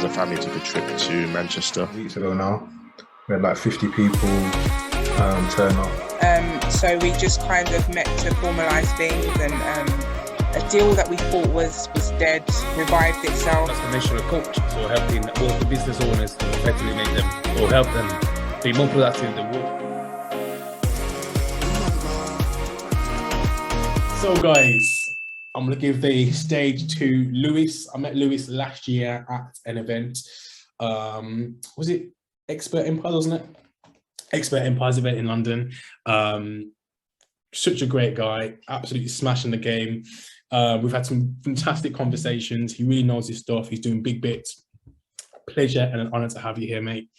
as a family took a trip to Manchester. Weeks ago now, we had like 50 people turn up. So we just kind of met to formalise things, and a deal that we thought was dead revived itself. Transformational coach, so helping all the business owners to effectively make them, or help them be more productive in the world. So guys, I'm going to give the stage to Lewis. I met Lewis last year at an event. Was it Expert Empires, wasn't it? Expert Empires event in London. Such a great guy, absolutely smashing the game. We've had some fantastic conversations. He really knows his stuff. He's doing big bits. Pleasure and an honor to have you here, mate.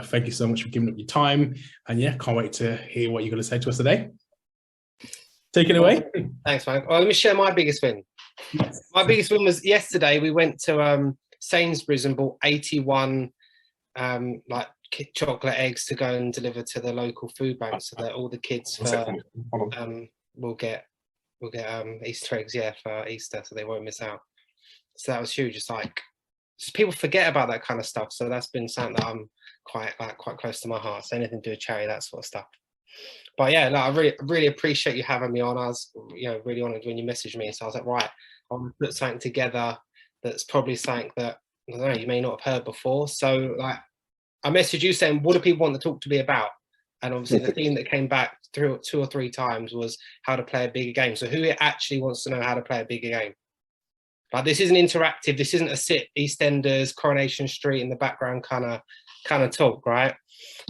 Thank you so much for giving up your time. And yeah, can't wait to hear what you're going to say to us today. Take it away. Thanks, man. Well, let me share my biggest win. Yes. My biggest win was yesterday. We went to Sainsbury's and bought 81 like chocolate eggs to go and deliver to the local food bank, so that all the kids will get Easter eggs, for Easter, so they won't miss out. So that was huge. It's like just people forget about that kind of stuff. So that's been something that I'm quite close to my heart. So anything to do with charity, that sort of stuff. But yeah, I really appreciate you having me on. I was, really honoured when you messaged me. So I was like, right, I'll put something together that's probably something that, I don't know, you may not have heard before. So like, I messaged you saying, what do people want to talk to me about? And obviously the theme that came back through 2 or 3 times was how to play a bigger game. So who actually wants to know how to play a bigger game? Like, this isn't interactive. This isn't a sit EastEnders, Coronation Street in the background kind of talk, right?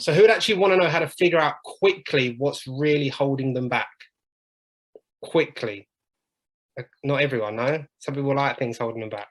So who would actually want to know how to figure out quickly what's really holding them back? Quickly. Not everyone, no? Some people like things holding them back.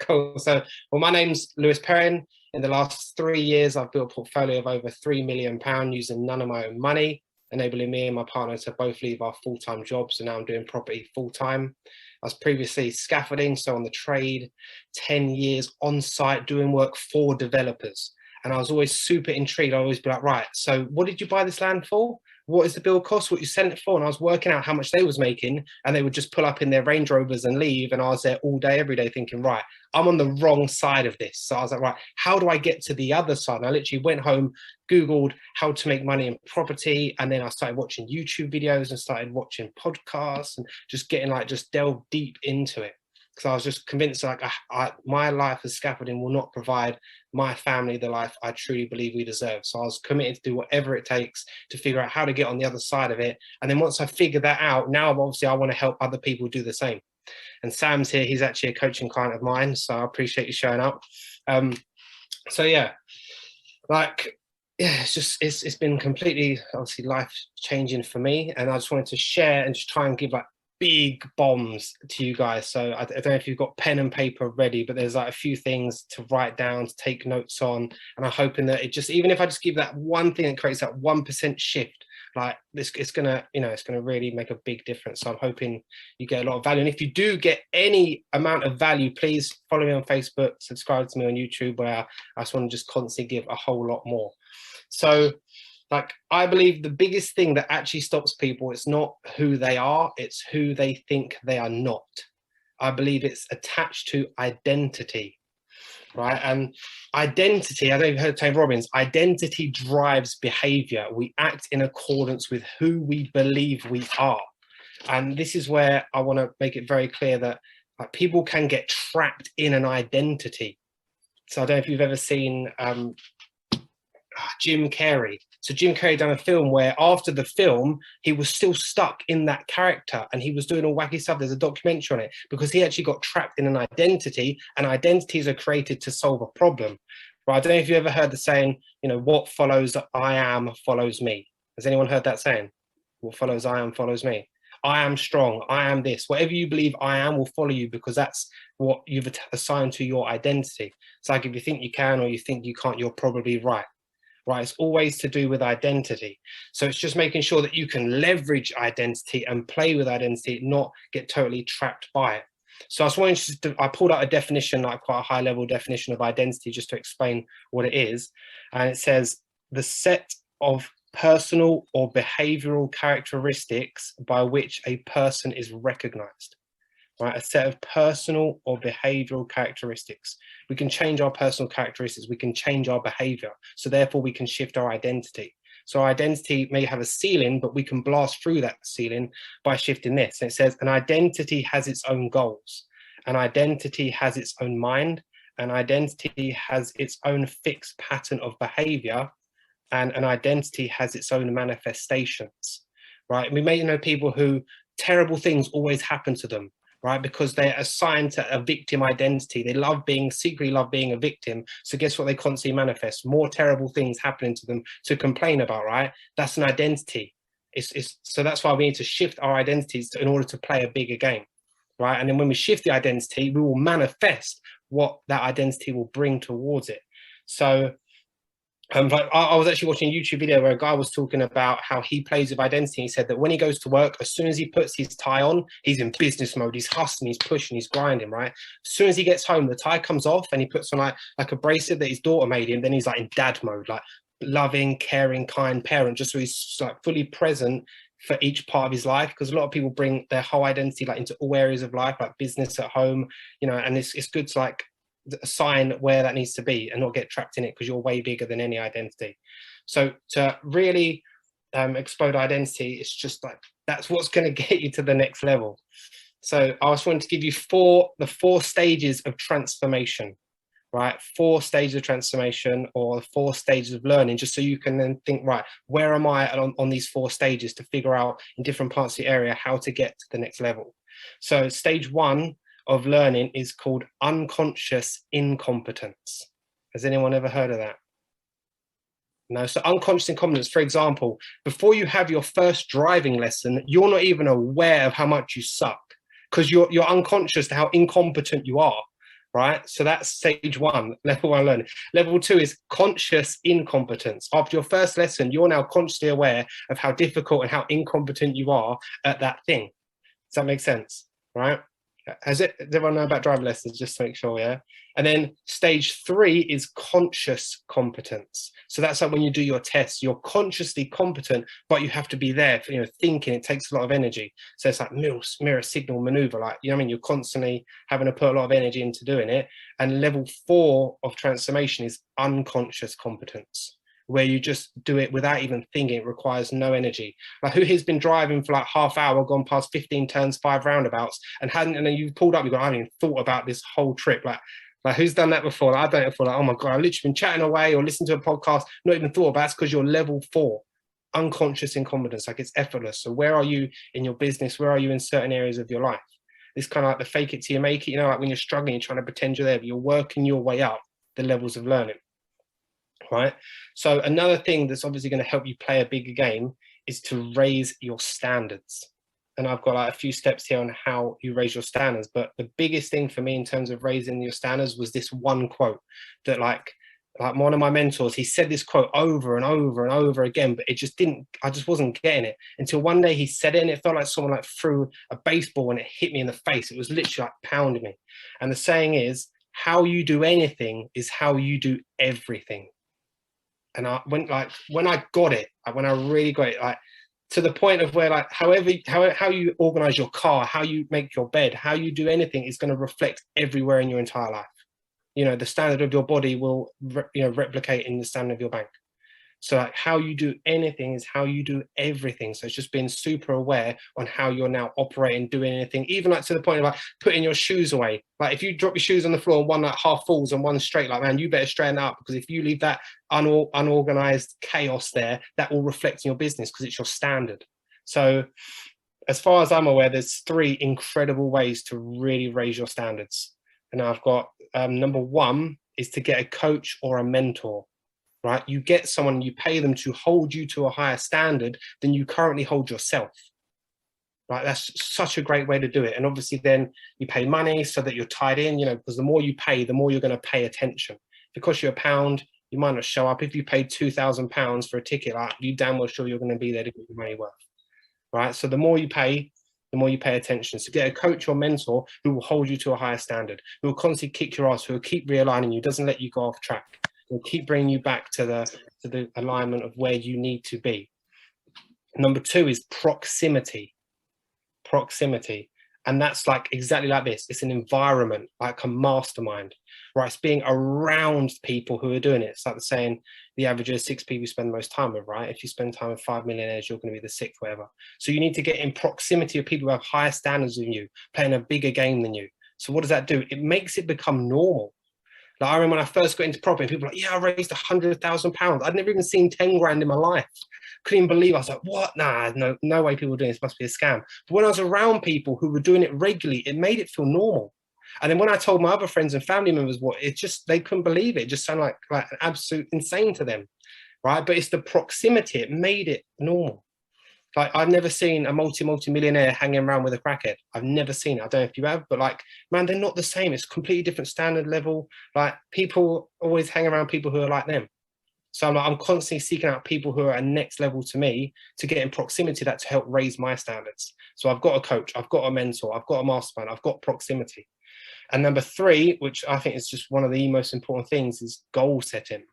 Cool. So, well, my name's Lewis Perrin. In the last 3 years, I've built a portfolio of over £3 million using none of my own money, enabling me and my partner to both leave our full-time jobs, and now I'm doing property full-time. I was previously scaffolding, so on the trade, 10 years on site doing work for developers. And I was always super intrigued. I always be like, right, so what did you buy this land for? What is the bill cost? What you sent it for? And I was working out how much they was making, and they would just pull up in their Range Rovers and leave. And I was there all day, every day thinking, right, I'm on the wrong side of this. So I was like, right, how do I get to the other side? And I literally went home, Googled how to make money in property. And then I started watching YouTube videos and started watching podcasts and just getting just delve deep into it. Because I was just convinced my life as scaffolding will not provide my family the life I truly believe we deserve. So I was committed to do whatever it takes to figure out how to get on the other side of it. And then once I figured that out, now obviously I want to help other people do the same. And Sam's here. He's actually a coaching client of mine. So I appreciate you showing up. So yeah, it's been completely obviously life changing for me. And I just wanted to share and just try and give big bombs to you guys. So I don't know if you've got pen and paper ready, but there's a few things to write down, to take notes on. And I'm hoping that even if I just give that one thing that creates that 1% shift, it's gonna really make a big difference. So I'm hoping you get a lot of value. And if you do get any amount of value, please follow me on Facebook, subscribe to me on YouTube, where I just want to just constantly give a whole lot more. So I believe the biggest thing that actually stops people, it's not who they are, it's who they think they are not. I believe it's attached to identity, right? And identity, I don't know if you've heard Tony Robbins, identity drives behavior. We act in accordance with who we believe we are. And this is where I want to make it very clear that people can get trapped in an identity. So I don't know if you've ever seen Jim Carrey. So Jim Carrey done a film where after the film, he was still stuck in that character and he was doing all wacky stuff. There's a documentary on it because he actually got trapped in an identity, and identities are created to solve a problem. Right? I don't know if you ever heard the saying, what follows I am follows me. Has anyone heard that saying? What follows I am follows me. I am strong. I am this. Whatever you believe I am will follow you, because that's what you've assigned to your identity. It's like if you think you can or you think you can't, you're probably right. Right, it's always to do with identity. So it's just making sure that you can leverage identity and play with identity, not get totally trapped by it. So I pulled out a definition, quite a high level definition of identity, just to explain what it is. And it says the set of personal or behavioral characteristics by which a person is recognized. right? A set of personal or behavioral characteristics. We can change our personal characteristics. We can change our behavior. So therefore we can shift our identity. So our identity may have a ceiling, but we can blast through that ceiling by shifting this. And it says an identity has its own goals. An identity has its own mind. An identity has its own fixed pattern of behavior. And an identity has its own manifestations, right? We may know people who terrible things always happen to them, right? Because they're assigned to a victim identity. They secretly love being a victim. So guess what they constantly manifest? More terrible things happening to them to complain about, right? That's an identity. So that's why we need to shift our identities in order to play a bigger game, right? And then when we shift the identity, we will manifest what that identity will bring towards it. So like I was actually watching a YouTube video where a guy was talking about how he plays with identity. He said that when he goes to work, as soon as he puts his tie on, he's in business mode. He's hustling, he's pushing, he's grinding, right? As soon as he gets home, the tie comes off and he puts on like a bracelet that his daughter made him. Then he's like in dad mode, like loving, caring, kind parent, just so he's like fully present for each part of his life. Because a lot of people bring their whole identity like into all areas of life, like business, at home, you know, and it's good to like assign where that needs to be and not get trapped in it, because you're way bigger than any identity. So to really explode identity, it's just like that's what's going to get you to the next level. So I just wanted to give you the four stages of transformation, right? 4 stages of transformation, or 4 stages of learning, just so you can then think, right, where am I on these 4 stages, to figure out in different parts of the area how to get to the next level. So stage 1 of learning is called unconscious incompetence. Has anyone ever heard of that? No. So unconscious incompetence, for example, before you have your first driving lesson, you're not even aware of how much you suck, because you're unconscious to how incompetent you are, right? So that's stage 1, level 1 learning. Level 2 is conscious incompetence. After your first lesson, you're now consciously aware of how difficult and how incompetent you are at that thing. Does that make sense, right? Does everyone know about driving lessons, just to make sure? Yeah. And then stage 3 is conscious competence. So that's like when you do your tests, you're consciously competent, but you have to be there for, thinking. It takes a lot of energy. So it's like mirror signal maneuver, like, I mean, you're constantly having to put a lot of energy into doing it. And level 4 of transformation is unconscious competence, where you just do it without even thinking. It requires no energy. Like, who has been driving for like half hour, gone past 15 turns, 5 roundabouts, and then you've pulled up, I haven't even thought about this whole trip. Like who's done that before? Like, I've done it before. Like, oh my God, I've literally been chatting away or listening to a podcast, not even thought about it. It's because you're level 4, unconscious incompetence. Like, it's effortless. So where are you in your business? Where are you in certain areas of your life? It's kind of like the fake it till you make it, like when you're struggling, you're trying to pretend you're there, but you're working your way up the levels of learning. Right. So another thing that's obviously going to help you play a bigger game is to raise your standards. And I've got like a few steps here on how you raise your standards. But the biggest thing for me in terms of raising your standards was this one quote that like one of my mentors, he said this quote over and over and over again, but I just wasn't getting it until one day he said it, and it felt like someone like threw a baseball and it hit me in the face. It was literally like pounding me. And the saying is, how you do anything is how you do everything. And when I got it, when I really got it, like to the point of where like how you organize your car, how you make your bed, how you do anything is going to reflect everywhere in your entire life. The standard of your body will replicate in the standard of your bank. So like how you do anything is how you do everything. So it's just being super aware on how you're now operating, doing anything, even like to the point of like putting your shoes away. Like if you drop your shoes on the floor and one like half falls and one straight, like, man, you better straighten up, because if you leave that unorganized chaos there, that will reflect in your business because it's your standard. So as far as I'm aware, there's 3 incredible ways to really raise your standards. And I've got number 1 is to get a coach or a mentor. Right? You get someone, you pay them to hold you to a higher standard than you currently hold yourself. Right? That's such a great way to do it. And obviously then you pay money so that you're tied in, because the more you pay, the more you're going to pay attention. If it costs you £1, you might not show up. If you paid £2,000 for a ticket, like, you damn well sure you're going to be there to get your money worth. Right? So the more you pay attention. So get a coach or mentor who will hold you to a higher standard, who will constantly kick your ass, who will keep realigning you, doesn't let you go off track. Will keep bringing you back to the alignment of where you need to be. Number 2 is proximity. And that's like exactly like this. It's an environment, like a mastermind, right? It's being around people who are doing it. It's like the saying, the average of 6 people you spend the most time with, right? If you spend time with 5 millionaires, you're going to be the 6th, whatever. So you need to get in proximity of people who have higher standards than you, playing a bigger game than you. So what does that do? It makes it become normal. Like I remember when I first got into property, people were like, yeah, I raised £100,000. I'd never even seen 10 grand in my life. Couldn't even believe it. I was like, what? Nah, no way people are doing this. Must be a scam. But when I was around people who were doing it regularly, it made it feel normal. And then when I told my other friends and family members what, it just, they couldn't believe it. It just sounded like absolute insane to them, right? But it's the proximity. It made it normal. Like I've never seen a multi-millionaire hanging around with a crackhead. I've never seen it. I don't know if you have, but like, man, they're not the same. It's completely different standard level. Like people always hang around people who are like them. So I'm constantly seeking out people who are at next level to me to get in proximity to that to help raise my standards. So I've got a coach, I've got a mentor, I've got a mastermind, I've got proximity. And number 3, which I think is just one of the most important things, is goal setting.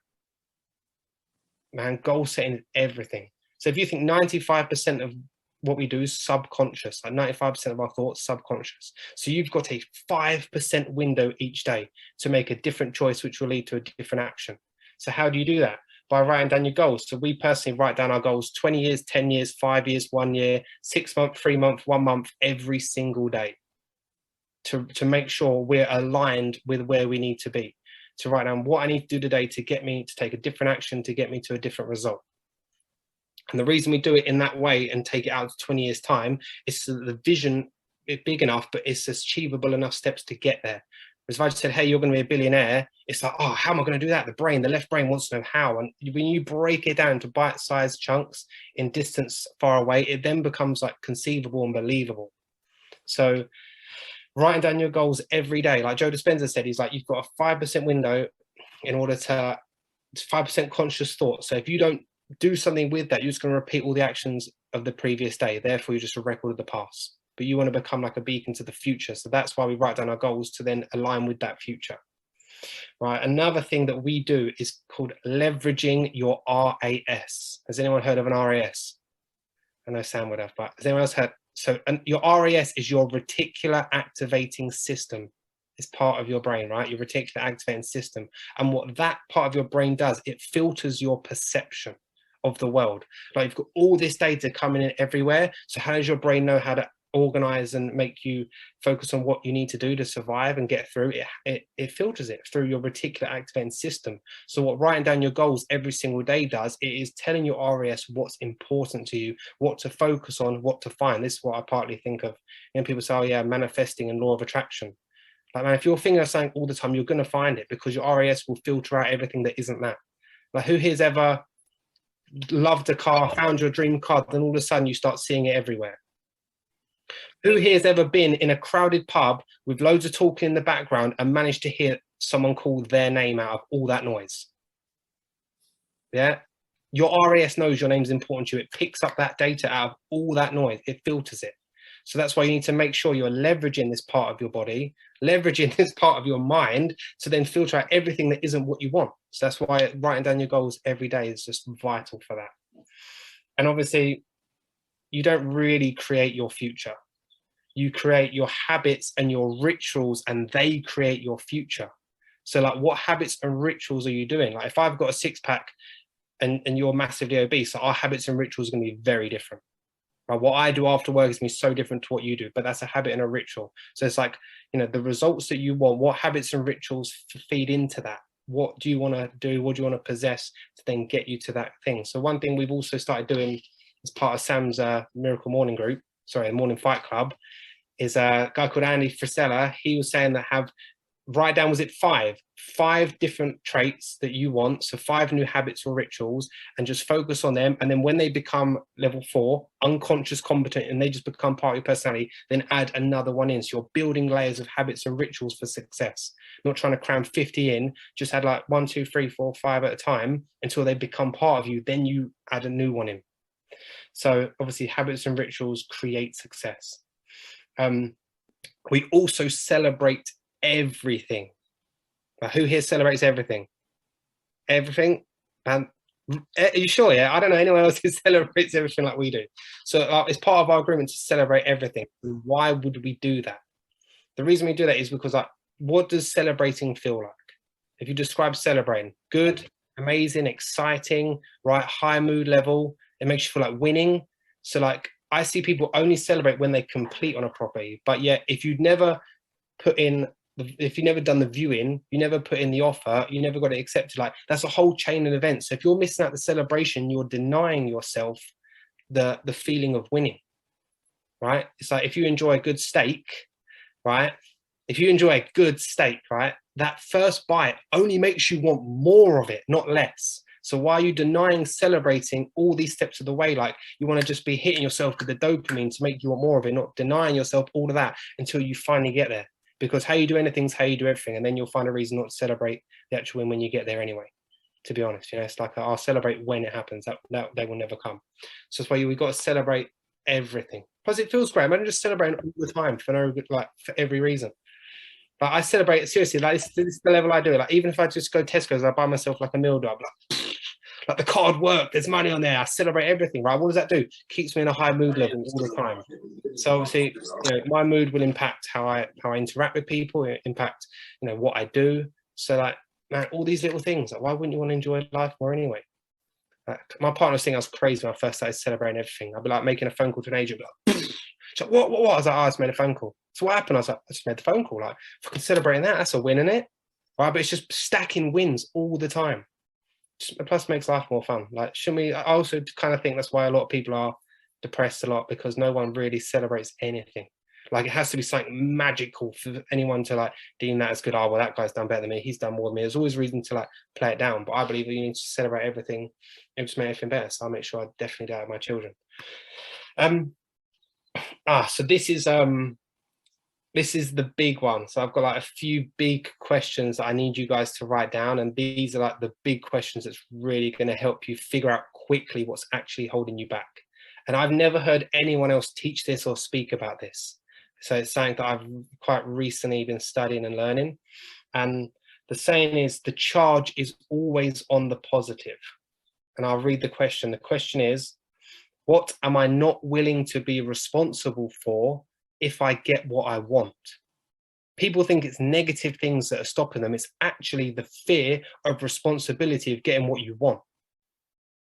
Man, goal setting is everything. So if you think 95% of what we do is subconscious, like 95% of our thoughts, subconscious. So you've got a 5% window each day to make a different choice, which will lead to a different action. So how do you do that? By writing down your goals. So we personally write down our goals 20 years, 10 years, 5 years, 1 year, 6 months, 3 months, 1 month, every single day to make sure we're aligned with where we need to be. To write down what I need to do today to get me to take a different action, to get me to a different result. And the reason we do it in that way and take it out to 20 years time is so that the vision is big enough, but it's achievable enough steps to get there. Whereas if I just said, hey, you're going to be a billionaire, it's like, oh, how am I going to do that? The left brain wants to know how. And when you break it down into bite-sized chunks in distance far away, it then becomes like conceivable and believable. So writing down your goals every day, like Joe Dispenza said, he's like, you've got a 5% window in order to 5% conscious thought. So if you don't do something with that, you're just going to repeat all the actions of the previous day. Therefore, you're just a record of the past. But you want to become like a beacon to the future. So that's why we write down our goals, to then align with that future. Right. Another thing that we do is called leveraging your RAS. Has anyone heard of an RAS? I know Sam would have, but has anyone else heard? So your RAS is your reticular activating system. It's part of your brain, right? Your reticular activating system. And what that part of your brain does, it filters your perception of the world. Like you've got all this data coming in everywhere. So how does your brain know how to organize and make you focus on what you need to do to survive and get through? It filters it through your reticular activating system. So what writing down your goals every single day does, it is telling your RAS what's important to you, what to focus on, what to find. This is what I partly think of. You know, people say, oh yeah, manifesting and law of attraction. Like, man, if you're thinking of something all the time, you're going to find it, because your RAS will filter out everything that isn't that. Like, who here's ever loved a car, found your dream car, then all of a sudden you start seeing it everywhere? Who here has ever been in a crowded pub with loads of talking in the background and managed to hear someone call their name out of all that noise? Yeah. Your RAS knows your name's important to you. It picks up that data out of all that noise. It filters it. So that's why you need to make sure you're leveraging this part of your body, leveraging this part of your mind, to then filter out everything that isn't what you want. So that's why writing down your goals every day is just vital for that. And obviously, you don't really create your future. You create your habits and your rituals, and they create your future. So like, what habits and rituals are you doing? Like if I've got a 6-pack and you're massively obese, so our habits and rituals are going to be very different. Right? What I do after work is going to be so different to what you do, but that's a habit and a ritual. So it's like, you know, the results that you want, what habits and rituals feed into that? What do you want to do? What do you want to possess to then get you to that thing? So one thing we've also started doing as part of Sam's Miracle Morning Group, sorry, the Morning Fight Club, is a guy called Andy Frisella. He was saying that write down, was it five different traits that you want, so 5 new habits or rituals, and just focus on them. And then when they become level 4, unconscious competent, and they just become part of your personality, then add another one in. So you're building layers of habits and rituals for success, not trying to cram 50 in. Just add like 1, 2, 3, 4, 5 at a time until they become part of you. Then you add a new one in. So obviously habits and rituals create success. We also celebrate everything. Now, who here celebrates everything? Everything? And Are you sure? Yeah, I don't know anyone else who celebrates everything like we do. So it's part of our agreement to celebrate everything. Why would we do that? The reason we do that is because, like, what does celebrating feel like? If you describe celebrating, good, amazing, exciting, right, high mood level, it makes you feel like winning. So, like, I see people only celebrate when they complete on a property, but yet if you'd never put in, if you never done the viewing, you never put in the offer, you never got it accepted, like, that's a whole chain of events. So if you're missing out the celebration, you're denying yourself the feeling of winning, right? It's like if you enjoy a good steak, right? If you enjoy a good steak, right, that first bite only makes you want more of it, not less. So why are you denying celebrating all these steps of the way? Like, you want to just be hitting yourself with the dopamine to make you want more of it, not denying yourself all of that until you finally get there. Because how you do anything is how you do everything, and then you'll find a reason not to celebrate the actual win when you get there anyway. To be honest, you know, it's like I'll celebrate when it happens. That they will never come. So that's why we've got to celebrate everything. Plus, it feels great. I'm just celebrating all the time for no good, like, for every reason. But I celebrate seriously. Like, this is the level I do it. Like, even if I just go Tesco's, I buy myself like a meal deal. Like the card worked, there's money on there. I celebrate everything, right? What does that do? Keeps me in a high mood level all the time. So obviously, you know, my mood will impact how I interact with people, it impact, you know, what I do. So, like, man, all these little things. Like, why wouldn't you want to enjoy life more anyway? Like, my partner was thinking I was crazy when I first started celebrating everything. I'd be like making a phone call to an agent, like, she's like, what? I was like, oh, I just made a phone call. So what happened? I was like, I just made the phone call. Like, fucking celebrating that, that's a win, isn't it? Right? But it's just stacking wins all the time. Plus makes life more fun. Like, shouldn't we? I also kind of think that's why a lot of people are depressed a lot, because no one really celebrates anything. Like, it has to be something magical for anyone to, like, deem that as good. Oh, well, that guy's done better than me, he's done more than me. There's always reason to, like, play it down. But I believe that you need to celebrate everything. It just makes everything better. So I'll make sure I definitely do that with my children. So this is the big one. So I've got, like, a few big questions that I need you guys to write down. And these are, like, the big questions that's really going to help you figure out quickly what's actually holding you back. And I've never heard anyone else teach this or speak about this. So it's something that I've quite recently been studying and learning. And the saying is, the charge is always on the positive. And I'll read the question. The question is, what am I not willing to be responsible for if I get what I want? People think it's negative things that are stopping them. It's actually the fear of responsibility of getting what you want.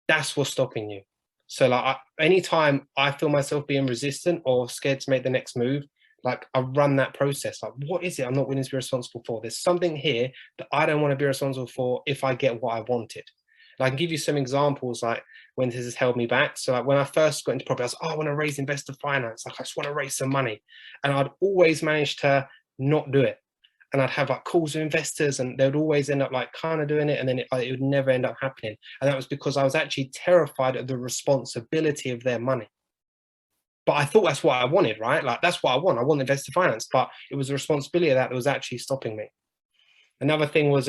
That's what's stopping you. So, like, anytime I feel myself being resistant or scared to make the next move, like, I run that process. Like, what is it I'm not willing to be responsible for? There's something here that I don't want to be responsible for if I get what I wanted. And I can give you some examples, like, when this has held me back. So, like, when I first got into property, I was like, oh, I want to raise investor finance. Like, I just want to raise some money. And I'd always manage to not do it. And I'd have, like, calls with investors, and they would always end up, like, kind of doing it. And then it would never end up happening. And that was because I was actually terrified of the responsibility of their money. But I thought that's what I wanted, right? Like, that's what I want. I want investor finance. But it was the responsibility of that was actually stopping me. Another thing was,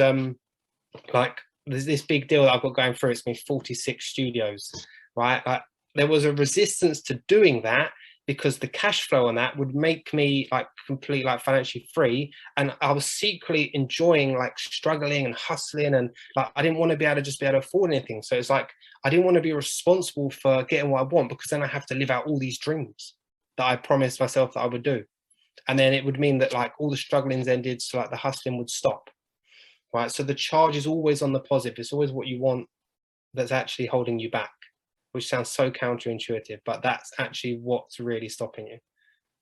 like, there's this big deal that I've got going through. It's been 46 studios, right? Like, there was a resistance to doing that because the cash flow on that would make me, like, completely, like, financially free. And I was secretly enjoying, like, struggling and hustling. And, like, I didn't want to be able to afford anything. So it's like, I didn't want to be responsible for getting what I want, because then I have to live out all these dreams that I promised myself that I would do. And then it would mean that, like, all the strugglings ended. So, like, the hustling would stop. Right, so the charge is always on the positive. It's always what you want that's actually holding you back, which sounds so counterintuitive, but that's actually what's really stopping you.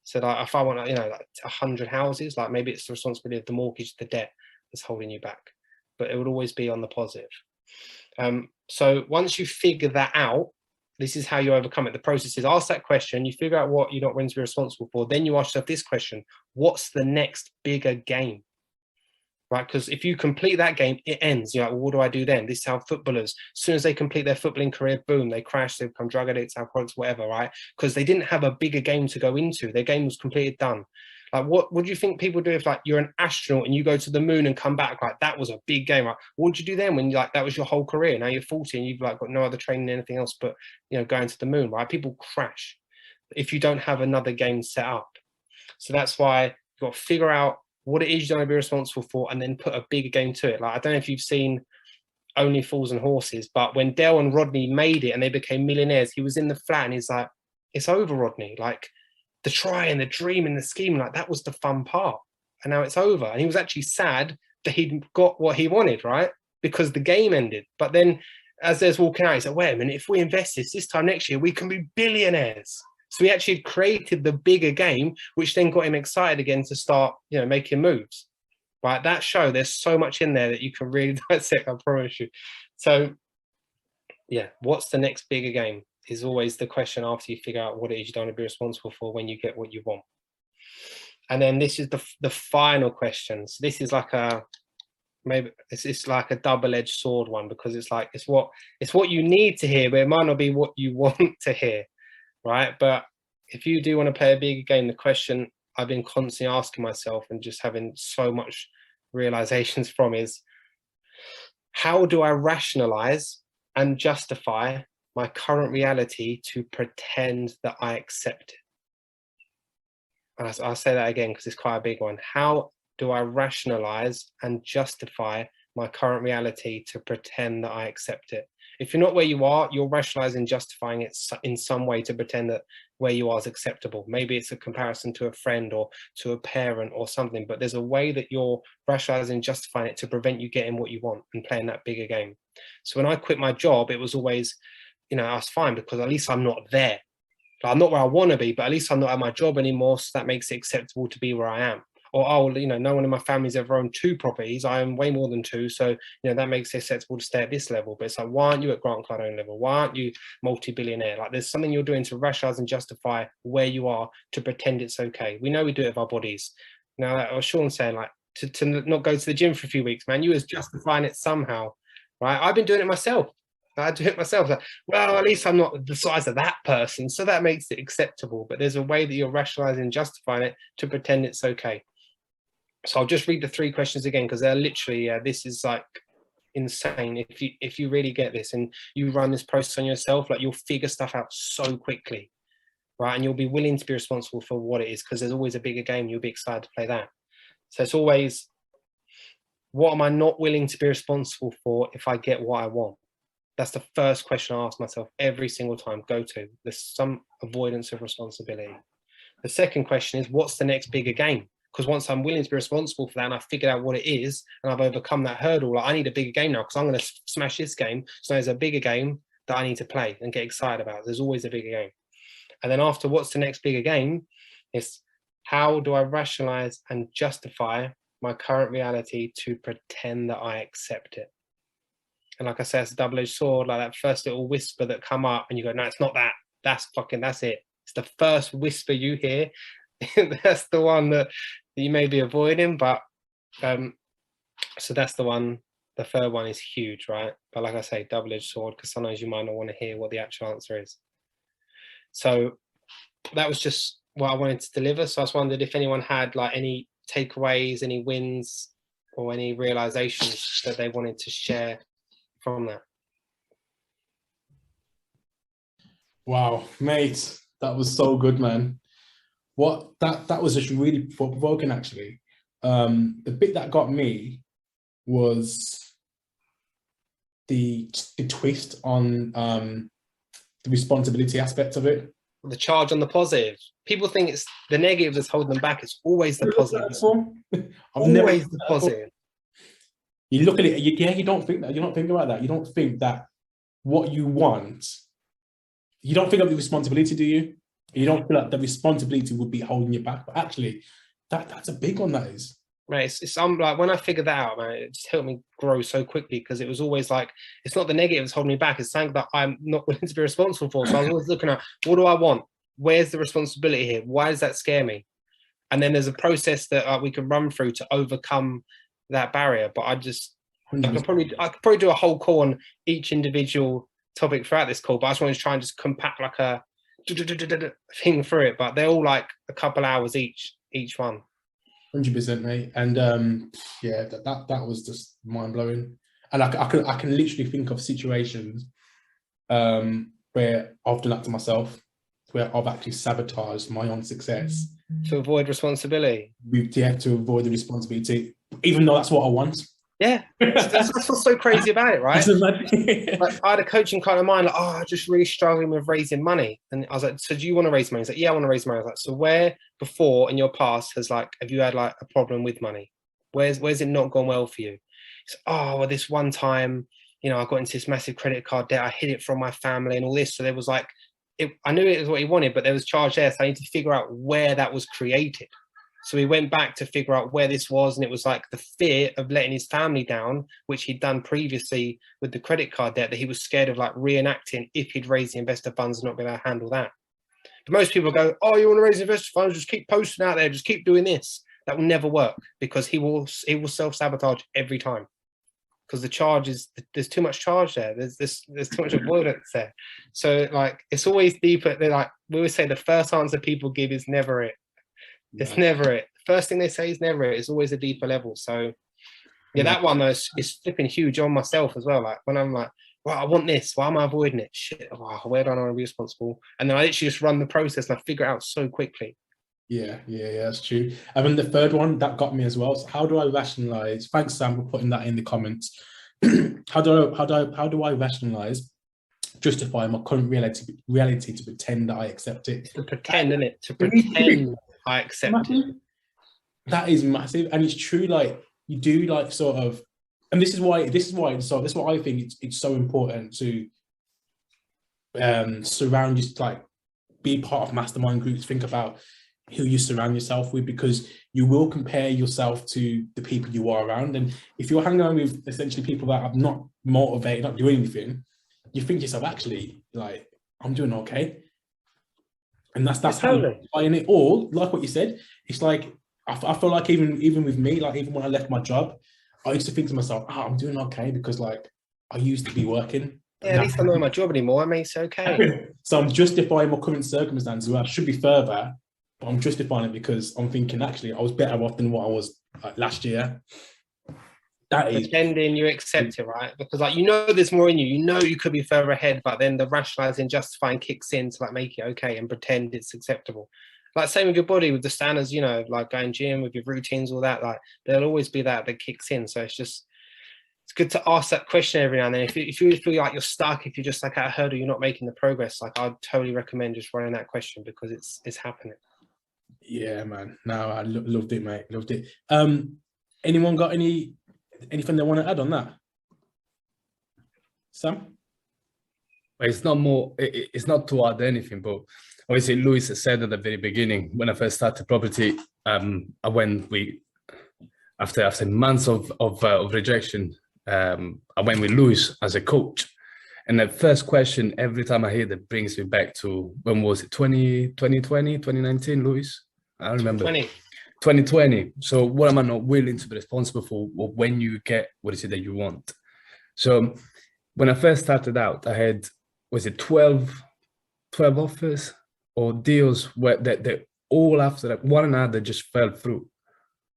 So, like, if I want, you know, like 100 houses, like, maybe it's the responsibility of the mortgage, the debt that's holding you back, but it would always be on the positive. So once you figure that out, this is how you overcome it. The process is, ask that question, you figure out what you're not willing to be responsible for, then you ask yourself this question: what's the next bigger game? Right, because if you complete that game, it ends. You're like, well, what do I do then? This is how footballers, as soon as they complete their footballing career, boom, they crash, they become drug addicts, alcoholics, whatever, right? Because they didn't have a bigger game to go into. Their game was completed, done. Like, what do you think people do if, like, you're an astronaut and you go to the moon and come back? Like, that was a big game, right? What would you do then when, like, that was your whole career? Now you're 40 and you've, like, got no other training, anything else but, you know, going to the moon, right? People crash if you don't have another game set up. So that's why you've got to figure out what it is you don't want to be responsible for, and then put a bigger game to it. Like, I don't know if you've seen, only fools and horses. But when Dale and Rodney made it and they became millionaires, he was in the flat and he's like, it's over, Rodney. Like the try and the dream and the scheme, like that was the fun part. And now it's over. And he was actually sad that he'd got what he wanted, right? Because the game ended. But then as there's walking out, he said, wait a minute, if we invest this time next year, we can be billionaires. So he actually created the bigger game, which then got him excited again to start, you know, making moves. Right? That show, there's so much in there that you can really dissect, I promise you. So yeah, what's the next bigger game is always the question after you figure out what it is you don't want to be responsible for when you get what you want. And then this is the final question. So this is like a, maybe it's like a double-edged sword one, because it's like, it's what you need to hear, but it might not be what you want to hear, right? But if you do want to play a bigger game, the question I've been constantly asking myself and just having so much realizations from is, how do I rationalize and justify my current reality to pretend that I accept it? And I'll say that again because it's quite a big one. How do I rationalize and justify my current reality to pretend that I accept it? If you're not where you are, you're rationalizing, justifying it in some way to pretend that where you are is acceptable. Maybe it's a comparison to a friend or to a parent or something, but there's a way that you're rationalizing, justifying it to prevent you getting what you want and playing that bigger game. So when I quit my job, it was always, you know, I was fine because at least I'm not there. I'm not where I want to be, but at least I'm not at my job anymore, so that makes it acceptable to be where I am. Or, oh, you know, no one in my family's ever owned 2 properties. I own way more than 2. So, you know, that makes it acceptable to stay at this level. But it's like, why aren't you at Grant Cardone level? Why aren't you multi-billionaire? Like there's something you're doing to rationalize and justify where you are to pretend it's okay. We know we do it with our bodies. Now, like Sean saying, like, to not go to the gym for a few weeks, man, you was justifying it somehow, right? I've been doing it myself. I do it myself. Like, well, at least I'm not the size of that person. So that makes it acceptable. But there's a way that you're rationalizing and justifying it to pretend it's okay. So I'll just read the 3 questions again, because they're literally, this is like insane. If you really get this and you run this process on yourself, like you'll figure stuff out so quickly, right? And you'll be willing to be responsible for what it is, because there's always a bigger game. You'll be excited to play that. So it's always, what am I not willing to be responsible for if I get what I want? That's the first question I ask myself every single time. Go to, there's some avoidance of responsibility. The second question is, what's the next bigger game? Because once I'm willing to be responsible for that and I've figured out what it is and I've overcome that hurdle, like I need a bigger game now because I'm going to smash this game. So there's a bigger game that I need to play and get excited about. There's always a bigger game. And then after what's the next bigger game, it's how do I rationalize and justify my current reality to pretend that I accept it? And like I said, it's a double-edged sword, like that first little whisper that come up and you go, no, it's not that. That's it. It's the first whisper you hear. That's the one that you may be avoiding, but so that's the one. The third one is huge, right? But like I say, double-edged sword, because sometimes you might not want to hear what the actual answer is. So that was just what I wanted to deliver. So I just wondered if anyone had like any takeaways, any wins, or any realizations that they wanted to share from that. Wow, mate, that was so good, man. What that was just really provoking, actually. The bit that got me was the twist on the responsibility aspect of it. The charge on the positive. People think it's the negative that's holding them back. It's always the positive. Always the positive. You look at it, you don't think that. You don't think about that. You don't think that what you want. You don't think of the responsibility, do you? You don't feel like the responsibility would be holding you back, but actually, that's a big one. That is. Right, it's like when I figured that out, man, it just helped me grow so quickly, because it was always like, it's not the negative that's holding me back, it's something that I'm not willing to be responsible for. So I was always looking at, what do I want? Where's the responsibility here? Why does that scare me? And then there's a process that we can run through to overcome that barrier. But I could probably do a whole call on each individual topic throughout this call, but I just wanted to try and just compact like a thing through it. But they're all like a couple hours each one. 100%, mate. And yeah, that was just mind blowing. And I can literally think of situations where I've done that to myself, where I've actually sabotaged my own success to avoid responsibility. To avoid the responsibility, even though that's what I want. Yeah, that's what's so crazy about it, right? Like, I had a coaching client of mine, like, I'm just really struggling with raising money. And I was like, so do you want to raise money? He's like, yeah, I want to raise money. I was like, so where before in your past have you had like a problem with money? Where's it not gone well for you? He's like, oh, well, this one time, I got into this massive credit card debt. I hid it from my family and all this. So there was like, I knew it was what he wanted, but there was charge there. So I need to figure out where that was created. So we went back to figure out where this was, and it was like the fear of letting his family down, which he'd done previously with the credit card debt, that he was scared of like reenacting if he'd raised the investor funds and not be able to handle that. But most people go, oh, you want to raise investor funds? Just keep posting out there. Just keep doing this. That will never work, because he will self-sabotage every time. Because the charge is, there's too much charge there. There's too much avoidance there. So like, it's always deeper. They're like, we always say the first answer people give is never it. It's never it. First thing they say is never it. It's always a deeper level. So yeah, that one though is flipping huge on myself as well. Like when I'm like, well, I want this. Why am I avoiding it? Shit. Oh, where do I want to be responsible? And then I literally just run the process and I figure it out so quickly. Yeah, that's true. And then the third one that got me as well. So how do I rationalize? Thanks, Sam, for putting that in the comments. How do I rationalize, justify my current reality to pretend that I accept it? To pretend, isn't it? To pretend I accept it. That is massive, and it's true. Like you do, like sort of, and this is why I think it's so important to surround you, like be part of mastermind groups. Think about who you surround yourself with, because you will compare yourself to the people you are around. And if you're hanging around with essentially people that are not motivated, not doing anything, you think to yourself, actually, like, I'm doing okay. And that's how you're buying it. Or like what you said, it's like, I feel like even with me, like even when I left my job, I used to think to myself, I'm doing okay, because like I used to be working. Yeah, at least I'm not in my job anymore. I mean, it's okay. So I'm justifying my current circumstances where I should be further, but I'm justifying it because I'm thinking, actually, I was better off than what I was last year. That is pretending you accept it, right? Because like, there's more in you. You could be further ahead, but then the rationalizing, justifying kicks in to like make it okay and pretend it's acceptable. Like same with your body, with the standards, like going gym, with your routines, all that. Like there'll always be that kicks in. So it's good to ask that question every now and then. If you feel like you're stuck, if you're just like at a hurdle, you're not making the progress, like I'd totally recommend just running that question, because it's happening. Yeah, man. No, I loved it, mate. Loved it. Anyone got anything they want to add on that? Sam? It's not to add anything, but obviously Luis said at the very beginning, when I first started property, after months of rejection, I went with Luis as a coach. And the first question every time I hear that brings me back to, when was it, 2020, 2019, Luis? I don't remember. 2020. So what am I not willing to be responsible for when you get what is it that you want? So when I first started out, I had, was it 12 offers or deals where that all after that, one another just fell through.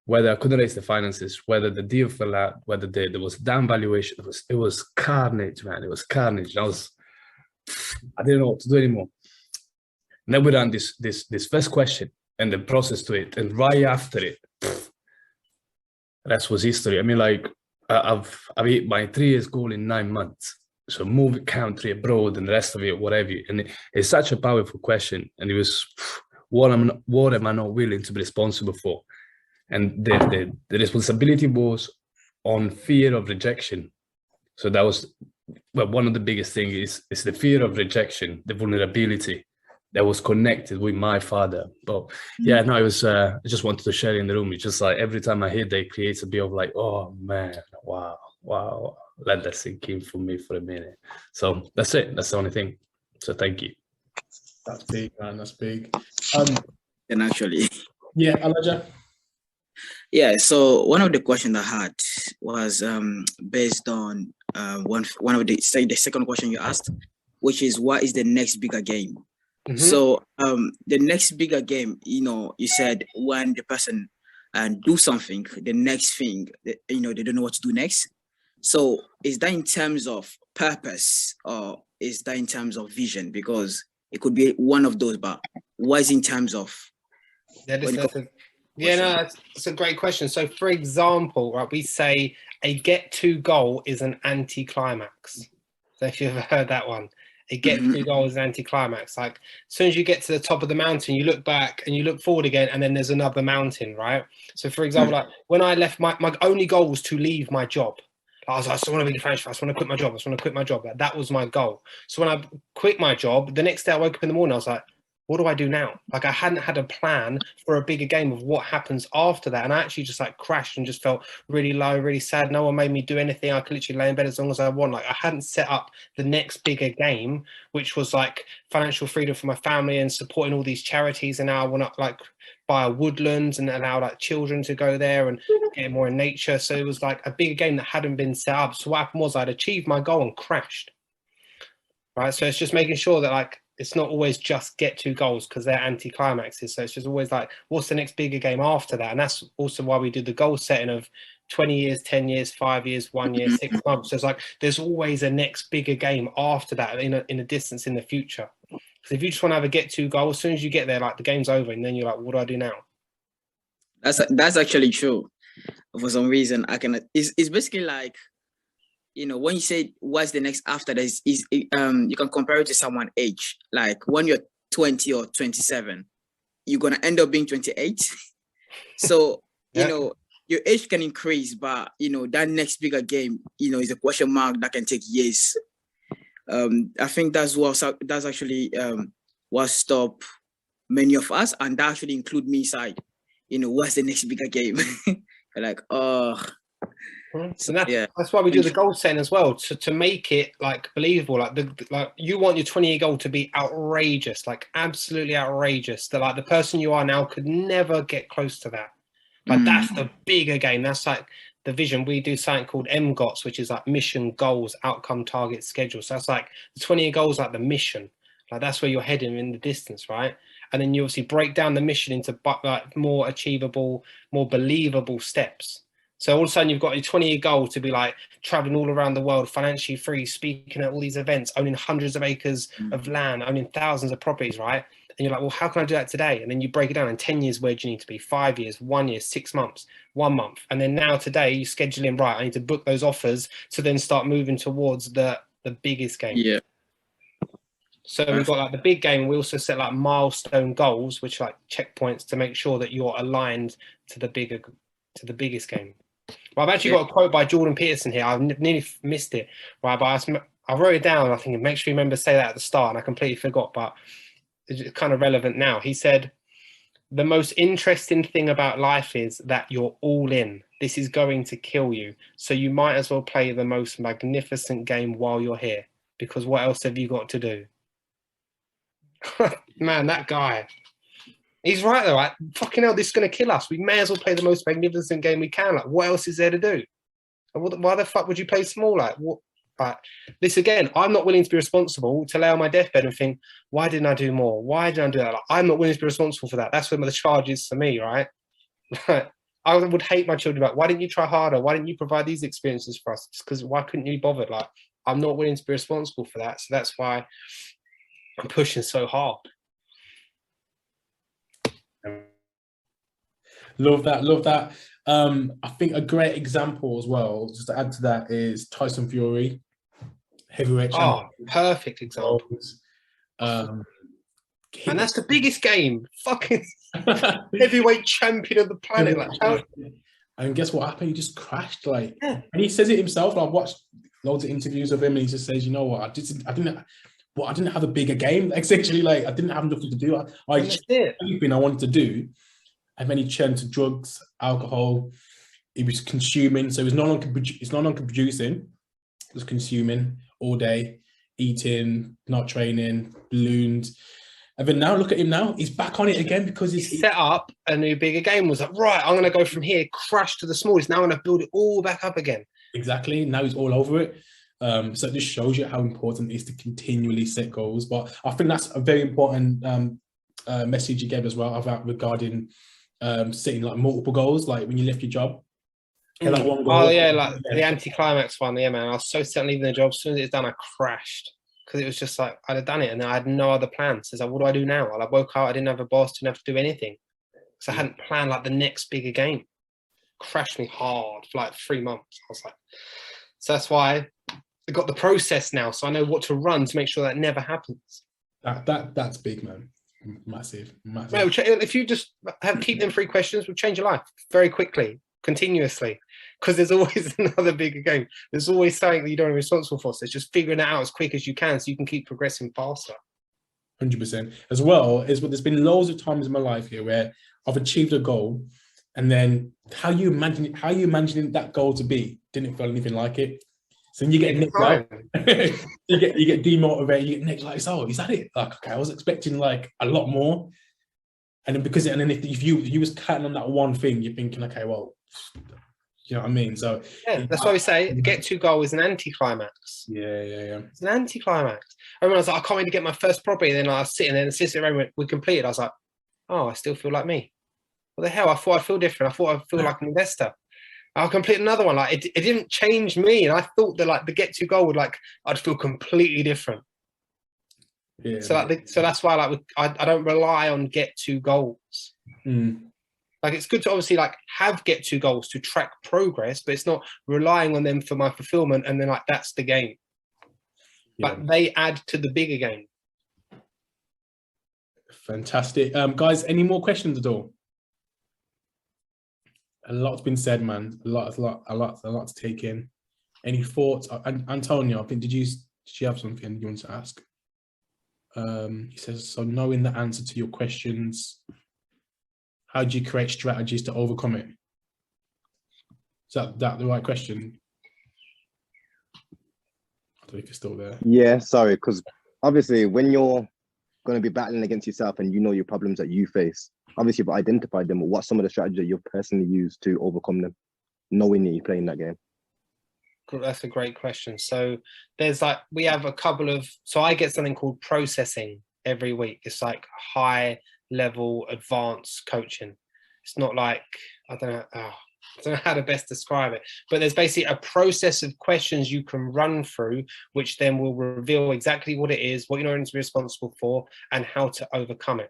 Whether I couldn't raise the finances, whether the deal fell out, whether there was down valuation, it was carnage, man. It was carnage. I didn't know what to do anymore. And then we done this first question and the process to it, and right after it, that was history. I mean, like I've hit my 3 years goal in 9 months. So move country, abroad, and the rest of it, whatever. And it's such a powerful question. And it was, what am I not willing to be responsible for? And the responsibility was on fear of rejection. So that was, well, one of the biggest things is the fear of rejection, the vulnerability that was connected with my father. But yeah, no, it was, I just wanted to share in the room. It's just like every time I hear that, it creates a bit of like, oh man, wow. Let that sink in for me for a minute. So that's it. That's the only thing. So thank you. That's big, man. That's big. And actually, yeah, Elijah. Yeah. So one of the questions I had was based on one of the second question you asked, which is what is the next bigger game? Mm-hmm. So the next bigger game, you said when the person do something, the next thing, they don't know what to do next. So is that in terms of purpose or is that in terms of vision? Because it could be one of those, but what is in terms of... Yeah, Yeah, no, that's a great question. So, for example, right, we say a get-to goal is an anticlimax. So, if you've ever heard that one, a get-to goal is an anticlimax. Like, as soon as you get to the top of the mountain, you look back and you look forward again, and then there's another mountain, right? So, for example, like when I left, my only goal was to leave my job. I was like, I just want to be the French. I just want to quit my job. I just want to quit my job. Like, that was my goal. So when I quit my job, the next day I woke up in the morning, I was like, what do I do now? Like, I hadn't had a plan for a bigger game of what happens after that. And I actually just like crashed and just felt really low, really sad. No one made me do anything. I could literally lay in bed as long as I want. Like, I hadn't set up the next bigger game, which was like financial freedom for my family and supporting all these charities. And now I want to like buy a woodlands and allow like children to go there and get more in nature. So it was like a bigger game that hadn't been set up. So what happened was I'd achieved my goal and crashed. Right. So it's just making sure that like, it's not always just get two goals because they're anti-climaxes. So it's just always like, what's the next bigger game after that? And that's also why we did the goal setting of 20 years, 10 years, 5 years, 1 year, 6 months. So it's like, there's always a next bigger game after that in a distance in the future. So if you just want to have a get two goal, as soon as you get there, like the game's over and then you're like, what do I do now? That's actually true. For some reason, it's basically like, you know, when you say what's the next after this, you can compare it to someone's age. Like when you're 20 or 27, you're gonna end up being 28. So you know your age can increase, but you know that next bigger game, you know, is a question mark that can take years. I think that's actually what stopped many of us, and that actually include me inside. You know, what's the next bigger game? Like, So that's why we do the goal setting as well, to make it like believable. Like you want your 20-year goal to be outrageous, like absolutely outrageous. That like the person you are now could never get close to that. Like that's the bigger game. That's like the vision. We do something called MGOTS, which is like mission, goals, outcome, target, schedule. So that's like the 20-year goal is like the mission. Like that's where you're heading in the distance, right? And then you obviously break down the mission into like more achievable, more believable steps. So all of a sudden you've got a 20-year goal to be like traveling all around the world, financially free, speaking at all these events, owning hundreds of acres of land, owning thousands of properties, right? And you're like, well, how can I do that today? And then you break it down in 10 years, where do you need to be? 5 years, 1 year, 6 months, 1 month. And then now today you schedule in, right, I need to book those offers to then start moving towards the biggest game. Yeah. So we've got like the big game. We also set like milestone goals, which are like checkpoints to make sure that you're aligned to the biggest game. Well, I've actually got a quote by Jordan Peterson here. I've nearly missed it, right? But I wrote it down. I think it makes me remember to say that at the start, and I completely forgot, but it's kind of relevant now. He said, the most interesting thing about life is that you're all in. This is going to kill you. So you might as well play the most magnificent game while you're here, because what else have you got to do? Man, that guy. He's right though, right? Fucking hell, this is going to kill us. We may as well play the most magnificent game we can. Like, what else is there to do? Why the fuck would you play small? Like, what? Like, this again, I'm not willing to be responsible to lay on my deathbed and think, why didn't I do more? Why didn't I do that? Like, I'm not willing to be responsible for that. That's where the charge is for me, right? I would hate my children. Like, why didn't you try harder? Why didn't you provide these experiences for us? Because why couldn't you be bothered? Like, I'm not willing to be responsible for that. So that's why I'm pushing so hard. Love that. I think a great example as well, just to add to that, is Tyson Fury, heavyweight champion. Perfect example. And that's the biggest game. Fucking heavyweight champion of the planet. And guess what happened? He just crashed. Like, and he says it himself. I've watched loads of interviews of him, and he just says, "You know what? I didn't have a bigger game. Essentially, like I didn't have nothing to do. I just did everything I wanted to do." And then he turned to drugs, alcohol. He was consuming, so he's no longer producing. He was consuming all day, eating, not training, balloons. And then now look at him now. He's back on it again because he's set up a new bigger game. Was like, right, I'm going to go from here, crash to the smallest. Now I'm going to build it all back up again. Exactly. Now he's all over it. So it just shows you how important it is to continually set goals. But I think that's a very important message you gave as well about regarding setting like multiple goals, like when you left your job. Like one goal, like the anti-climax one. Yeah, man. I was so set on leaving the job. As soon as it's done, I crashed because it was just like I'd have done it and I had no other plans. So it's like, what do I do now? I woke up, I didn't have a boss, didn't have to do anything. because I hadn't planned like the next bigger game. Crashed me hard for like 3 months. I was like, so that's why I got the process now, so I know what to run to make sure that never happens. That's big, man. Massive. No, if you just keep them 3 questions, will change your life very quickly, continuously, because there's always another bigger game. There's always something that you don't be responsible for. So it's just figuring it out as quick as you can, so you can keep progressing faster. 100%. As well as there's been loads of times in my life here where I've achieved a goal, and then how you imagining that goal to be didn't feel anything like it. So you get nicked out. you get demotivated. You get nicked like, oh, is that it? Like, okay, I was expecting like a lot more, and then if you was counting on that one thing, you're thinking, okay, well, you know what I mean. So yeah, that's why we say get to goal is an anticlimax. Yeah. It's an anticlimax. I remember I was like, I can't wait to get my first property. And then I was sitting there and assistant around we completed. I was like, oh, I still feel like me. What the hell? I thought I'd feel different. I thought I'd feel like an investor. I'll complete another one. Like it didn't change me. And I thought that like the get to goal would like, I'd feel completely different. Yeah. So that's why like I don't rely on get to goals. Like it's good to obviously like have get to goals to track progress, but it's not relying on them for my fulfillment. And then like, that's the game. Yeah. But they add to the bigger game. Fantastic. Guys, any more questions at all? A lot's been said, man. A lot to take in. Any thoughts? Antonio, I think did you have something you want to ask? He says, so knowing the answer to your questions, how do you create strategies to overcome it? Is that the right question? I don't know if you're still there. Yeah, sorry, because obviously when you're going to be battling against yourself and you know your problems that you face, obviously you've identified them, but what's some of the strategies that you've personally used to overcome them, knowing that you're playing that game? That's a great question. So there's like, we have a couple of, so I get something called processing every week. It's like high level advanced coaching. It's not like, I don't know how to best describe it, but there's basically a process of questions you can run through, which then will reveal exactly what it is, what you're going to be responsible for, and how to overcome it.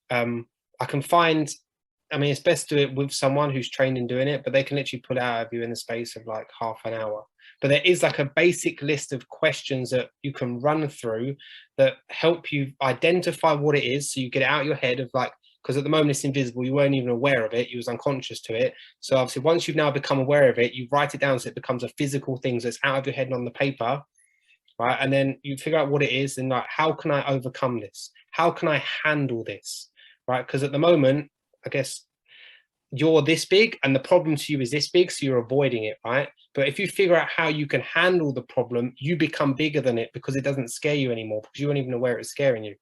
I can find, I mean, it's best to do it with someone who's trained in doing it, but they can literally pull it out of you in the space of like half an hour. But there is like a basic list of questions that you can run through that help you identify what it is. So you get it out of your head of like, because at the moment it's invisible, you weren't even aware of it, you was unconscious to it. So obviously once you've now become aware of it, you write it down so it becomes a physical thing that's out of your head and on the paper, right? And then you figure out what it is and like, how can I overcome this? How can I handle this, right? Because at the moment, I guess you're this big and the problem to you is this big, so you're avoiding it, right? But if you figure out how you can handle the problem, you become bigger than it because it doesn't scare you anymore because you weren't even aware it's scaring you.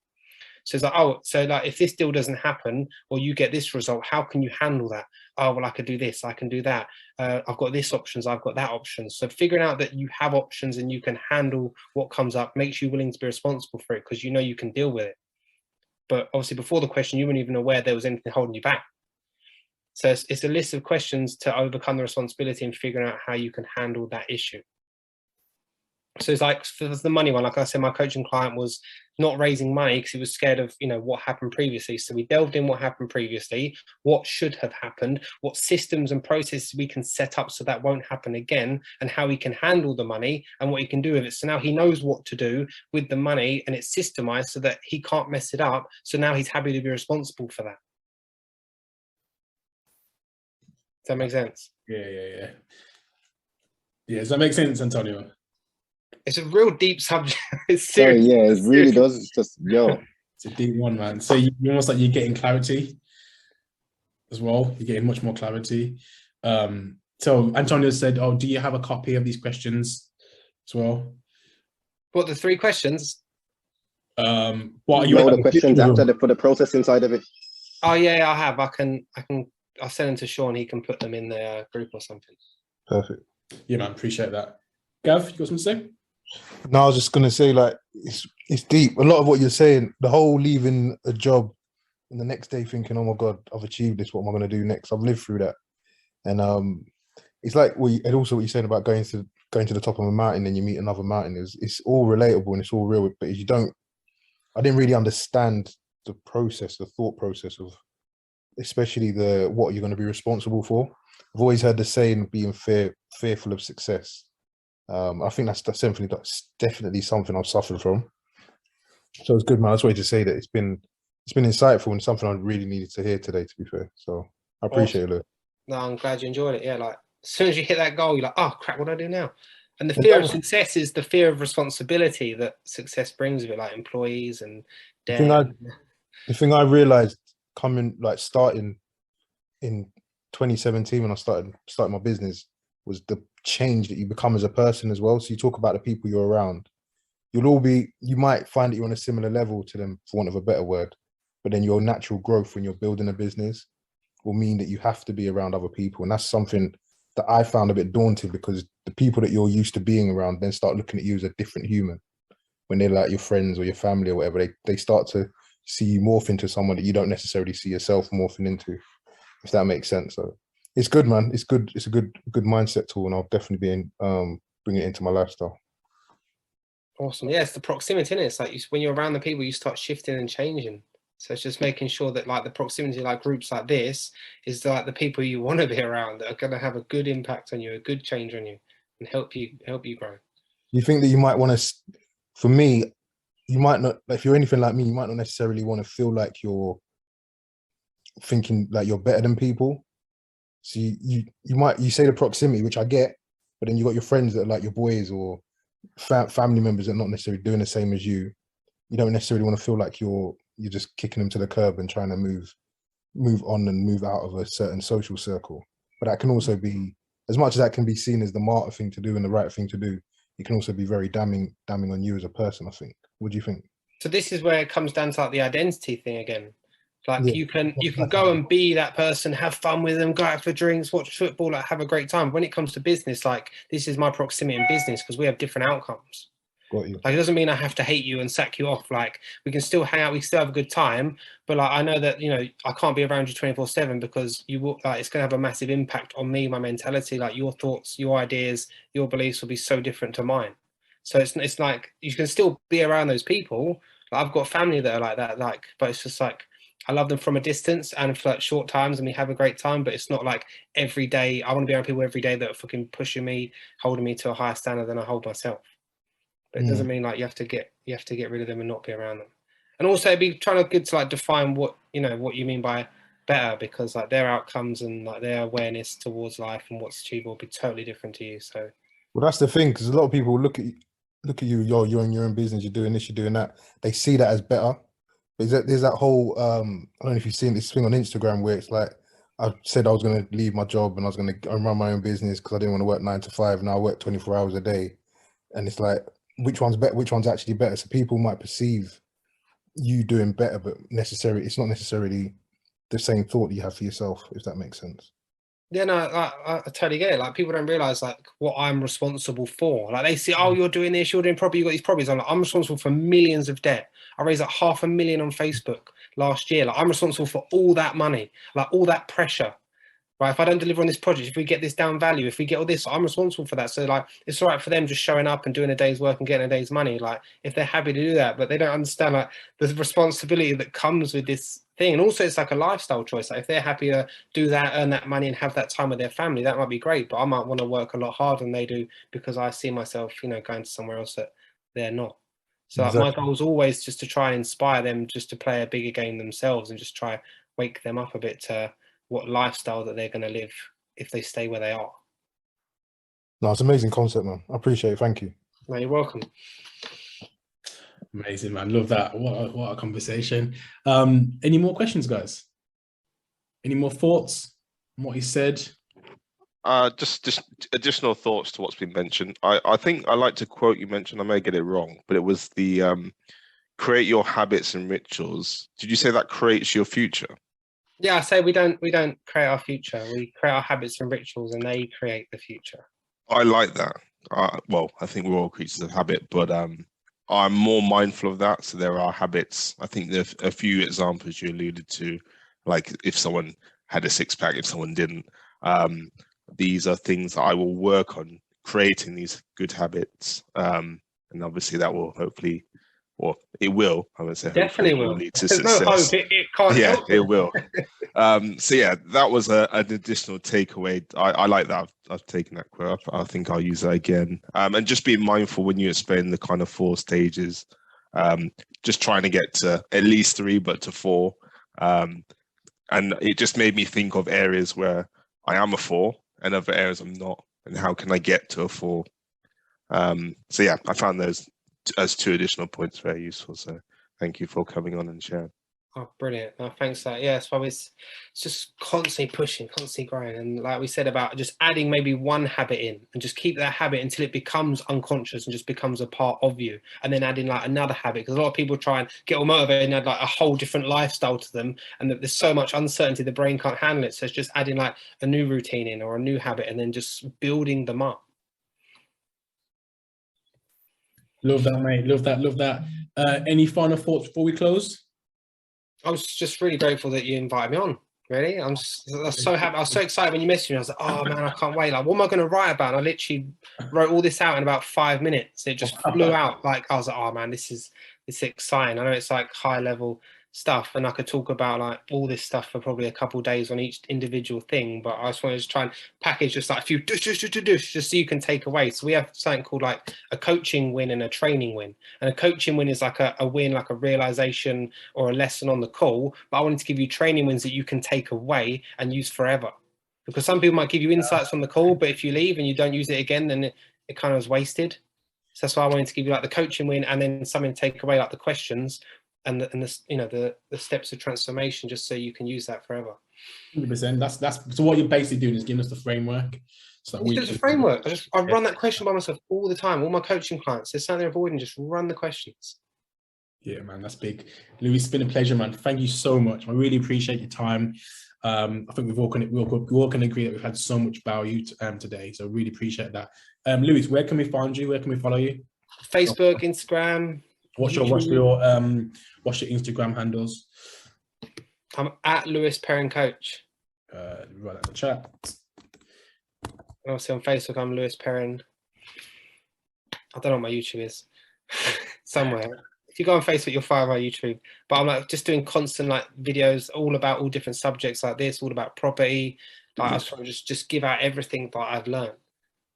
So it's like, oh, so like if this deal doesn't happen or you get this result, how can you handle that? Oh, well, I could do this, I can do that. I've got this options, I've got that option. So figuring out that you have options and you can handle what comes up makes you willing to be responsible for it because you know you can deal with it. But obviously before the question, you weren't even aware there was anything holding you back. So it's a list of questions to overcome the responsibility and figuring out how you can handle that issue. So it's like for the money one, like I said, my coaching client was not raising money because he was scared of, you know, what happened previously. So we delved in what happened previously, what should have happened, what systems and processes we can set up so that won't happen again, and how he can handle the money and what he can do with it. So now he knows what to do with the money and it's systemized so that he can't mess it up. So now he's happy to be responsible for that. Does that make sense? Yeah. Does that make sense, Antonio? It's a real deep subject. It's serious. Yeah, it really does. It's just, it's a deep one, man. So you almost like you're getting clarity as well. You're getting much more clarity. So Antonio said, oh, do you have a copy of these questions as well? What, the 3 questions? What are you the questions after for the processing side of it? Oh yeah, I have. I'll send them to Sean. He can put them in the group or something. Perfect. Yeah, man. Appreciate that. Gav, you got something to say? No, I was just gonna say, like, it's deep. A lot of what you're saying, the whole leaving a job and the next day thinking, oh my God, I've achieved this. What am I gonna do next? I've lived through that, and it's like and also what you're saying about going to the top of a mountain and you meet another mountain. It's all relatable and it's all real. But I didn't really understand the process, the thought process of especially the what you're going to be responsible for. I've always heard the saying, being fearful of success. I think that's definitely something I've suffered from. So it's good, man. I just wanted to say that it's been insightful and something I really needed to hear today, to be fair. So I appreciate it, Lou. No, I'm glad you enjoyed it. Yeah, like as soon as you hit that goal, you're like, oh crap, what do I do now? And the fear of success is the fear of responsibility that success brings with it, like employees and debt. The thing I realized starting in 2017 when I started my business was the change that you become as a person as well. So you talk about the people you're around. You might find that you're on a similar level to them, for want of a better word, but then your natural growth when you're building a business will mean that you have to be around other people. And that's something that I found a bit daunting, because the people that you're used to being around then start looking at you as a different human. When they're like your friends or your family or whatever, they start to see you morph into someone that you don't necessarily see yourself morphing into, if that makes sense. So it's good, man. It's good. It's a good mindset tool, and I'll definitely be bring it into my lifestyle. Awesome. Yeah, it's the proximity, innit? It's like when you're around the people, you start shifting and changing. So it's just making sure that like the proximity, like groups like this, is like the people you want to be around that are going to have a good impact on you, a good change on you, and help you grow. You think that you might want to? For me, you might not. If you're anything like me, you might not necessarily want to feel like you're thinking like you're better than people. So you say the proximity, which I get, but then you got your friends that are like your boys or family members that are not necessarily doing the same as you. You don't necessarily want to feel like you're just kicking them to the curb and trying to move on and move out of a certain social circle. But that can also be, as much as that can be seen as the martyr thing to do and the right thing to do, it can also be very damning on you as a person, I think. What do you think? So this is where it comes down to like the identity thing again. Like you can go and be that person, have fun with them, go out for drinks, watch football, like have a great time. When it comes to business, like this is my proximity in business because we have different outcomes. Got you. Like it doesn't mean I have to hate you and sack you off. Like we can still hang out, we still have a good time. But like I know that, you know, I can't be around you 24/7 because you will, like it's gonna have a massive impact on me, my mentality, like your thoughts, your ideas, your beliefs will be so different to mine. So it's like you can still be around those people. Like I've got family that are like that, like, but it's just like I love them from a distance and for like short times, and we have a great time. But it's not like every day. I want to be around people every day that are fucking pushing me, holding me to a higher standard than I hold myself. But it doesn't mean like you have to get rid of them and not be around them. And also it'd be trying to good to like define what you mean by better, because like their outcomes and like their awareness towards life and what's achievable will be totally different to you. So well, that's the thing, because a lot of people look at you, you're in your own business, you're doing this, you're doing that. They see that as better. There's that whole I don't know if you've seen this thing on Instagram where it's like I said I was going to leave my job and I was going to run my own business because I didn't want to work 9 to 5. Now I work 24 hours a day, and it's like which one's better? Which one's actually better? So people might perceive you doing better, but it's not necessarily the same thought that you have for yourself, if that makes sense. yeah, no, I totally get it. Like people don't realize like what I'm responsible for. Like they see, oh, you're doing this, you're doing property, you got these properties. I'm responsible for millions of debt. I raised like $500,000 on Facebook last year. Like I'm responsible for all that money, like all that pressure. Right? If I don't deliver on this project, if we get this down value, if we get all this, I'm responsible for that. So like it's all right for them just showing up and doing a day's work and getting a day's money. Like if they're happy to do that, but they don't understand like the responsibility that comes with this thing. And also it's like a lifestyle choice. Like if they're happy to do that, earn that money and have that time with their family, that might be great. But I might want to work a lot harder than they do because I see myself, going to somewhere else that they're not. So exactly. My goal is always just to try and inspire them just to play a bigger game themselves and just try wake them up a bit to what lifestyle that they're going to live if they stay where they are. No, it's an amazing concept, man. I appreciate it. Thank you. No, you're welcome. Amazing, man. Love that. What a conversation. Any more questions, guys? Any more thoughts on what he said? Just additional thoughts to what's been mentioned. I think I like to quote you mentioned, I may get it wrong, but it was the create your habits and rituals. Did you say that creates your future? Yeah, I say we don't create our future. We create our habits and rituals, and they create the future. I like that. Well, I think we're all creatures of habit, but I'm more mindful of that. So there are habits. I think there's a few examples you alluded to, like if someone had a six-pack, if someone didn't. These are things that I will work on creating these good habits, and obviously that will hopefully. Or it will. I would say definitely will. Lead to There's success. no hope. It can't. Yeah, help it will. So yeah, that was an additional takeaway. I like that. I've taken that quote up. I think I'll use that again. And just being mindful when you explain the kind of 4 stages, just trying to get to at least 3, but to 4. And it just made me think of areas where I am a 4 and other areas I'm not, and how can I get to a 4? So yeah, I found those as 2 additional points very useful. So thank you for coming on and sharing. Oh, brilliant. No, thanks for that. Yeah, so it's just constantly pushing, constantly growing. And like we said about just adding maybe one habit in and just keep that habit until it becomes unconscious and just becomes a part of you. And then adding like another habit, because a lot of people try and get all motivated and add like a whole different lifestyle to them. And that there's so much uncertainty, the brain can't handle it. So it's just adding like a new routine in or a new habit and then just building them up. Love that, mate. Love that. Love that. Any final thoughts before we close? I was just really grateful that you invited me on. Really, I was so happy. I was so excited when you messaged me. I was like, "Oh man, I can't wait! Like, what am I going to write about?" And I literally wrote all this out in about 5 minutes. It just flew out. Like I was like, "Oh man, this is exciting." I know it's like high level stuff, and I could talk about like all this stuff for probably a couple of days on each individual thing. But I just wanted to try and package just like a few just so you can take away. So we have something called like a coaching win and a training win. And a coaching win is like a win, like a realization or a lesson on the call. But I wanted to give you training wins that you can take away and use forever. Because some people might give you insights on the call, but if you leave and you don't use it again, then it kind of is wasted. So that's why I wanted to give you like the coaching win and then something to take away, like the questions and the steps of transformation, just so you can use that forever. 100%. That's so what you're basically doing is giving us the framework. So that It's a framework. I run that question by myself all the time. All my coaching clients, there's something they're avoiding, just run the questions. Yeah, man, that's big. Louis, it's been a pleasure, man. Thank you so much. I really appreciate your time. I think we all can agree that we've had so much value today. So really appreciate that. Louis, where can we find you? Where can we follow you? Facebook, Instagram. What's your Instagram handles? I'm at Lewis Perrin Coach. Right in the chat. And obviously on Facebook, I'm Lewis Perrin. I don't know what my YouTube is. Somewhere. If you go on Facebook, you'll find my YouTube. But I'm like just doing constant like videos all about all different subjects like this, all about property. Like I was trying to just give out everything that I've learned.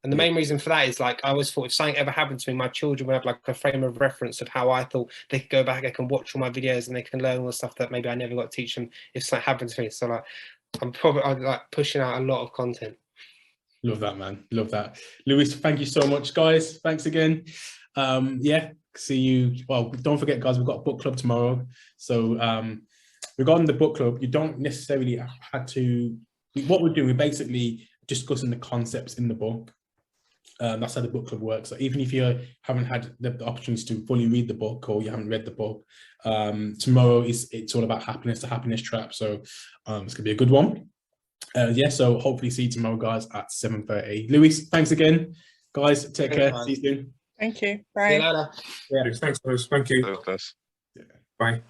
And the main reason for that is like I always thought if something ever happened to me, my children would have like a frame of reference of how I thought they could go back, they can watch all my videos and they can learn all the stuff that maybe I never got to teach them if something happened to me. So like I'm like pushing out a lot of content. Love that, man. Love that. Louis, thank you so much, guys. Thanks again. Yeah, see you. Well, don't forget, guys, we've got a book club tomorrow. So regarding the book club, you don't necessarily have to, what we're doing, we're basically discussing the concepts in the book. That's how the book club works. So even if you haven't had the opportunity to fully read the book or you haven't read the book, tomorrow it's all about happiness, the happiness trap. So it's gonna be a good one. Yeah, so hopefully see you tomorrow, guys, at 7:30. Louis, thanks again, guys. Take care. See you soon. Thank you. See Bye. you later. Yeah. Thanks, Lewis. Thank you. Thanks. Bye.